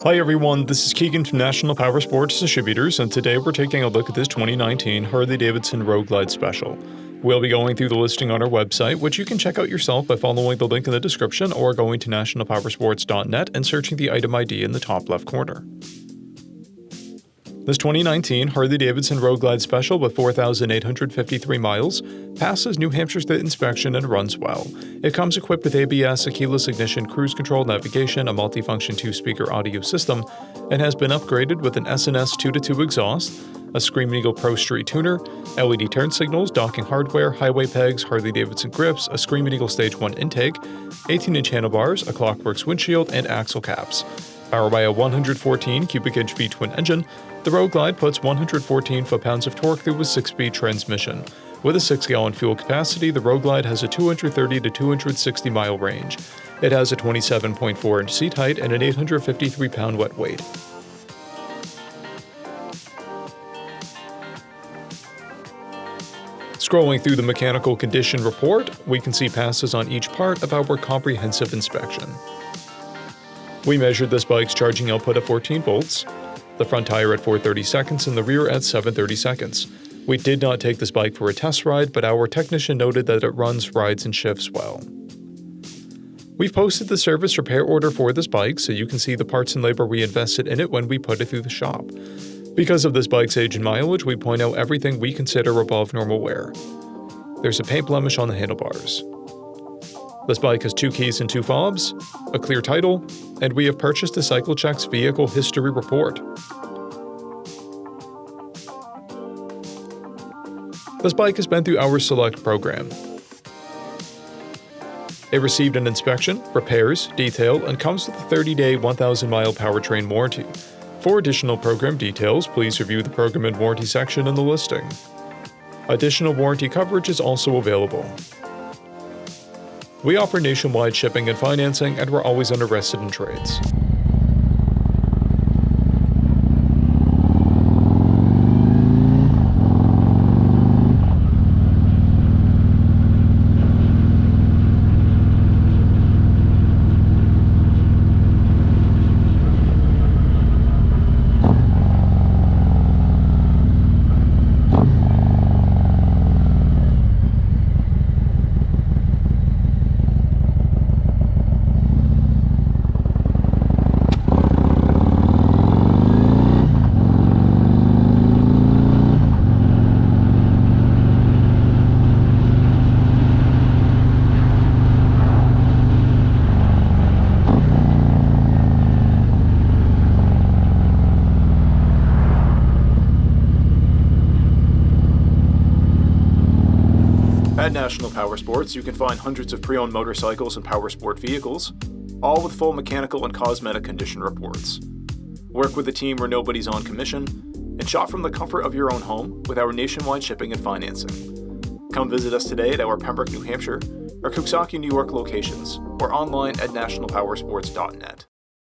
Hi everyone, this is Keegan from National Powersports Distributors, and today we're taking a look at this 2019 Harley-Davidson Road Glide Special. We'll be going through the listing on our website, which you can check out yourself by following the link in the description or going to nationalpowersports.net and searching the item ID in the top left corner. This 2019 Harley-Davidson Road Glide Special with 4,853 miles passes New Hampshire State inspection and runs well. It comes equipped with ABS, a keyless ignition, cruise control, navigation, a multifunction 2-speaker audio system, and has been upgraded with an S&S 2-2 exhaust, a Screaming Eagle Pro Street tuner, LED turn signals, docking hardware, highway pegs, Harley-Davidson grips, a Screaming Eagle Stage 1 intake, 18-inch handlebars, a Clockworks windshield, and axle caps. Powered by a 114 cubic inch V-twin engine, the Road Glide puts 114 foot-pounds of torque through a 6-speed transmission. With a 6-gallon fuel capacity, the Road Glide has a 230 to 260 mile range. It has a 27.4 inch seat height and an 853 pound wet weight. Scrolling through the mechanical condition report, we can see passes on each part of our comprehensive inspection. We measured this bike's charging output at 14 volts, the front tire at 430 seconds and the rear at 730 seconds. We did not take this bike for a test ride, but our technician noted that it runs, rides, and shifts well. We've posted the service repair order for this bike so you can see the parts and labor we invested in it when we put it through the shop. Because of this bike's age and mileage, we point out everything we consider above normal wear. There's a paint blemish on the handlebars. This bike has 2 keys and 2 fobs, a clear title, and we have purchased a CycleCheck's vehicle history report. This bike has been through our Select program. It received an inspection, repairs, detail, and comes with a 30-day, 1,000-mile powertrain warranty. For additional program details, please review the program and warranty section in the listing. Additional warranty coverage is also available. We offer nationwide shipping and financing, and we're always interested in trades. At National Powersports, you can find hundreds of pre-owned motorcycles and powersport vehicles, all with full mechanical and cosmetic condition reports. Work with a team where nobody's on commission, and shop from the comfort of your own home with our nationwide shipping and financing. Come visit us today at our Pembroke, New Hampshire, or Coxsackie, New York locations, or online at nationalpowersports.net.